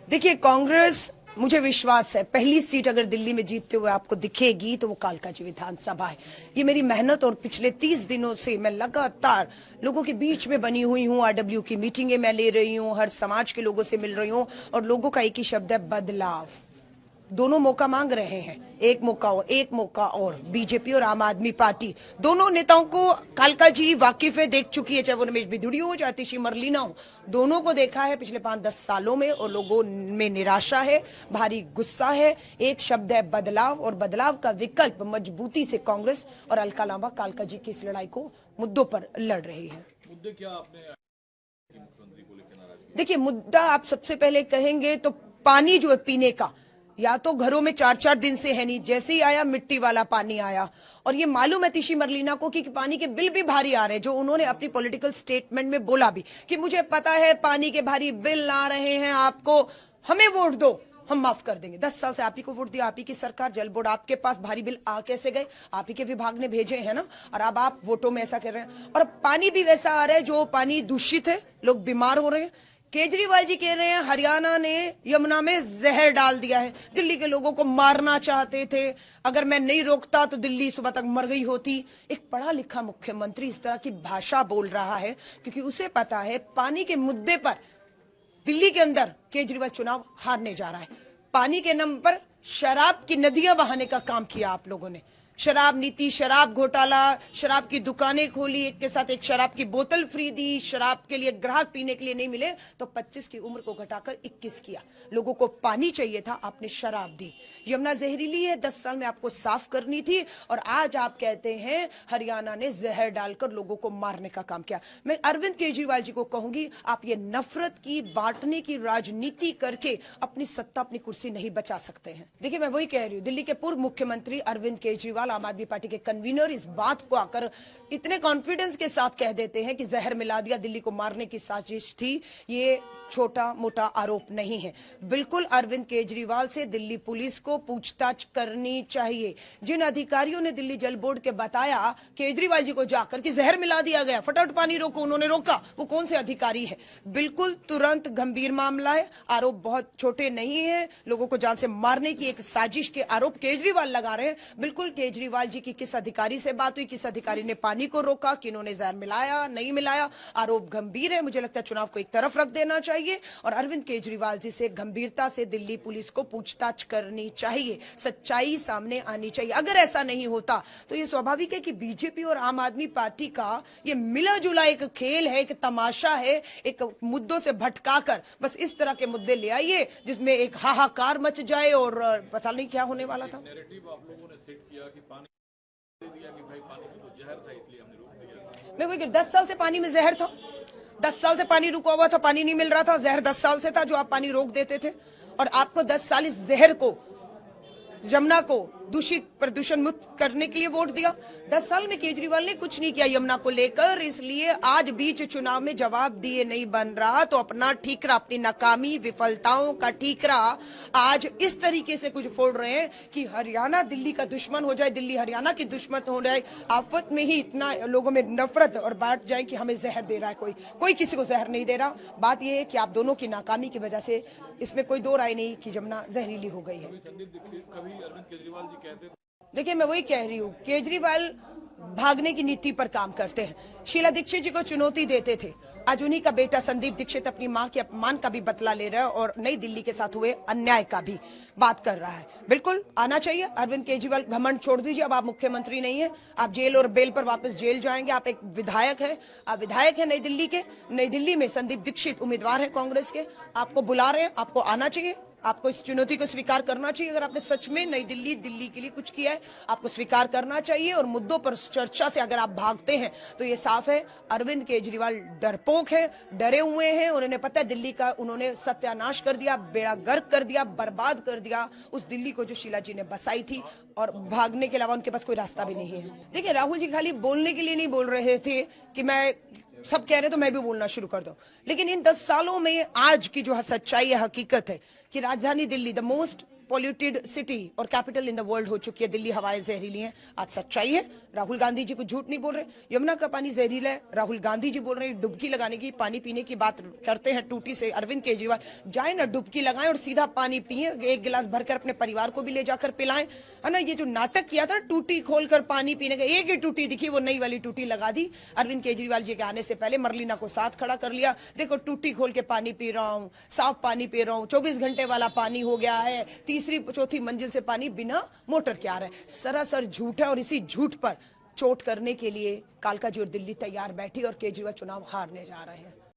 देखिए, कांग्रेस, मुझे विश्वास है पहली सीट अगर दिल्ली में जीतते हुए आपको दिखेगी तो वो कालकाजी विधानसभा है। ये मेरी मेहनत और पिछले 30 दिनों से मैं लगातार लोगों के बीच में बनी हुई हूँ। आरडब्ल्यू की मीटिंगें मैं ले रही हूँ, हर समाज के लोगों से मिल रही हूँ और लोगों का एक ही शब्द है, बदलाव। दोनों मौका मांग रहे हैं, एक मौका और बीजेपी और आम आदमी पार्टी दोनों नेताओं को कालका जी वाकिफ है, देख चुकी है, चाहे वो रमेश बिधूड़ी हो चाहे आतिशी मरलीना हो, दोनों को देखा है पिछले 5-10 सालों में और लोगों में निराशा है, भारी गुस्सा है। एक शब्द है, बदलाव, और बदलाव का विकल्प मजबूती से कांग्रेस और अलका लांबा कालका जी की इस लड़ाई को मुद्दों पर लड़ रही है। मुद्दे क्या आपने मुख्यमंत्री को लेकर नाराजगी? देखिए, मुद्दा आप सबसे पहले कहेंगे तो पानी जो है पीने का, या तो घरों में 4-4 दिन से है नहीं, जैसे ही आया मिट्टी वाला पानी आया। और ये मालूम है आतिशी मरलीना को कि पानी के बिल भी भारी आ रहे हैं, जो उन्होंने अपनी पॉलिटिकल स्टेटमेंट में बोला भी कि मुझे पता है पानी के भारी बिल आ रहे हैं, आपको हमें वोट दो, हम माफ कर देंगे। 10 साल से आप ही को वोट दिया, आप ही की सरकार, जल बोर्ड आपके पास, भारी बिल आ कैसे गए? आप ही के विभाग ने भेजे हैं ना, और अब आप वोटों में ऐसा कर रहे हैं। और पानी भी वैसा आ रहा है जो पानी दूषित है, लोग बीमार हो रहे हैं। केजरीवाल जी कह रहे हैं हरियाणा ने यमुना में जहर डाल दिया है, दिल्ली के लोगों को मारना चाहते थे, अगर मैं नहीं रोकता तो दिल्ली सुबह तक मर गई होती। एक पढ़ा लिखा मुख्यमंत्री इस तरह की भाषा बोल रहा है क्योंकि उसे पता है पानी के मुद्दे पर दिल्ली के अंदर केजरीवाल चुनाव हारने जा रहा है। पानी के नाम पर शराब की नदियां बहाने का काम किया आप लोगों ने, शराब नीति, शराब घोटाला, शराब की दुकानें खोली, एक के साथ एक शराब की बोतल फ्री दी, शराब के लिए ग्राहक पीने के लिए नहीं मिले तो 25 की उम्र को घटाकर 21 किया। लोगों को पानी चाहिए था, आपने शराब दी। यमुना जहरीली है, 10 साल में आपको साफ करनी थी, और आज आप कहते हैं हरियाणा ने जहर डालकर लोगों को मारने का काम किया। मैं अरविंद केजरीवाल जी को कहूंगी, आप ये नफरत की, बांटने की राजनीति करके अपनी सत्ता, अपनी कुर्सी नहीं बचा सकते हैं। देखिए, मैं वही कह रही हूँ, दिल्ली के पूर्व मुख्यमंत्री अरविंद केजरीवाल, आम आदमी पार्टी के कन्वीनर, इस बात को आकर इतने कॉन्फिडेंस के साथ कह देते हैं कि जहर मिला दिया, दिल्ली को मारने की साजिश थी। ये छोटा मोटा आरोप नहीं है। बिल्कुल अरविंद केजरीवाल से दिल्ली पुलिस को पूछताछ करनी चाहिए। जिन अधिकारियों ने दिल्ली जल बोर्ड के बताया केजरीवाल जी को जाकर कि जहर मिला दिया गया, फटाफट पानी रोको, उन्होंने रोका, वो कौन से अधिकारी है? बिल्कुल तुरंत गंभीर मामला है, आरोप बहुत छोटे नहीं है। लोगों को जान से मारने की एक साजिश के आरोप केजरीवाल लगा रहे हैं। बिल्कुल केजरीवाल जी की किस अधिकारी से बात हुई, किस अधिकारी ने पानी को रोका, किन्होंने जहर मिलाया, नहीं मिलाया, आरोप गंभीर है। मुझे लगता है चुनाव को एक तरफ रख देना चाहिए और अरविंद केजरीवाल जी से गंभीरता से दिल्ली पुलिस को पूछताछ करनी चाहिए, सच्चाई सामने आनी चाहिए। अगर ऐसा नहीं होता तो ये स्वाभाविक है कि बीजेपी और आम आदमी पार्टी का ये मिला जुला एक खेल है, एक तमाशा है, एक मुद्दों से भटकाकर बस इस तरह के मुद्दे ले आइए जिसमें एक हाहाकार मच जाए और पता नहीं क्या होने वाला था। नैरेटिव आप लोगों ने सेट किया कि पानी दे दिया कि भाई पानी में तो जहर था इसलिए हमने रोक दिया। मैं वही 10 साल से पानी में जहर था, 10 साल से पानी रुका हुआ था, पानी नहीं मिल रहा था, जहर 10 साल से था जो आप पानी रोक देते थे, और आपको 10 साल इस जहर को, यमुना को दूषित, प्रदूषण मुक्त करने के लिए वोट दिया। 10 साल में केजरीवाल ने कुछ नहीं किया यमुना को लेकर, इसलिए आज बीच चुनाव में जवाब दिए नहीं बन रहा तो अपना ठीकरा, अपनी नाकामी, विफलताओं का ठीकरा आज इस तरीके से कुछ फोड़ रहे हैं कि हरियाणा दिल्ली का दुश्मन हो जाए, दिल्ली हरियाणा की दुश्मन हो जाए। आफत में ही इतना लोगों में नफरत और बांट जाए कि हमें जहर दे रहा है, कोई किसी को जहर नहीं दे रहा। बात यह है कि आप दोनों की नाकामी की वजह से, इसमें कोई दो राय नहीं कि यमुना जहरीली हो गई है। अरविंद केजरीवाल जी कहते थे, देखिए, मैं वही कह रही हूँ, केजरीवाल भागने की नीति पर काम करते हैं। शीला दीक्षित जी को चुनौती देते थे, आज उन्हीं का बेटा संदीप दीक्षित अपनी मां के अपमान का भी बदला ले रहा है और नई दिल्ली के साथ हुए अन्याय का भी बात कर रहा है। बिल्कुल आना चाहिए अरविंद केजरीवाल, घमंड छोड़ दीजिए, अब आप मुख्यमंत्री नहीं है, आप जेल और बेल पर वापस जेल जाएंगे। आप एक विधायक है, आप विधायक है नई दिल्ली के, नई दिल्ली में संदीप दीक्षित उम्मीदवार है कांग्रेस के, आपको बुला रहे हैं, आपको आना चाहिए, आपको इस चुनौती को स्वीकार करना चाहिए। अगर आपने सच में नई दिल्ली, दिल्ली के लिए कुछ किया है, आपको स्वीकार करना चाहिए। और मुद्दों पर चर्चा से अगर आप भागते हैं तो ये साफ है अरविंद केजरीवाल डरपोक है, डरे हुए हैं। उन्होंने पता है दिल्ली का उन्होंने सत्यानाश कर दिया, बेड़ा गर्क कर दिया, बर्बाद कर दिया उस दिल्ली को जो शीला जी ने बसाई थी, और भागने के अलावा उनके पास कोई रास्ता भी नहीं है। देखिए, राहुल जी खाली बोलने के लिए नहीं बोल रहे थे कि मैं, सब कह रहे तो मैं भी बोलना शुरू कर दूं, लेकिन इन 10 सालों में आज की जो सच्चाई है, हकीकत है कि राजधानी Delhi, the most polluted city और कैपिटल इन द वर्ल्ड हो चुकी है दिल्ली। हवाएं जहरीली हैं, आज सच्चाई है। राहुल गांधी जी कुछ झूठ नहीं बोल रहे। यमुना का पानी जहरीला है, राहुल गांधी जी बोल रहे हैं डुबकी लगाने की, पानी पीने की बात करते हैं टूटी से। अरविंद केजरीवाल जाए ना, डुबकी लगाएं और सीधा पानी पिए, एक गिलास भरकर अपने परिवार को भी ले जाकर पिलाएं, है ना। ये जो नाटक किया था टूटी खोलकर पानी पीने का, एक ही टूटी दिखी, वो नई वाली टूटी लगा दी। अरविंद केजरीवाल जी के आने से पहले मरलीना को साथ खड़ा कर लिया, देखो टूटी खोल के पानी पी रहा हूं, साफ पानी पी रहा हूं, 24 घंटे वाला पानी हो गया है, तीसरी चौथी मंजिल से पानी बिना मोटर के आ रहा है। सरासर झूठ है और इसी झूठ पर चोट करने के लिए कालका जी और दिल्ली तैयार बैठी और केजरीवाल चुनाव हारने जा रहे हैं।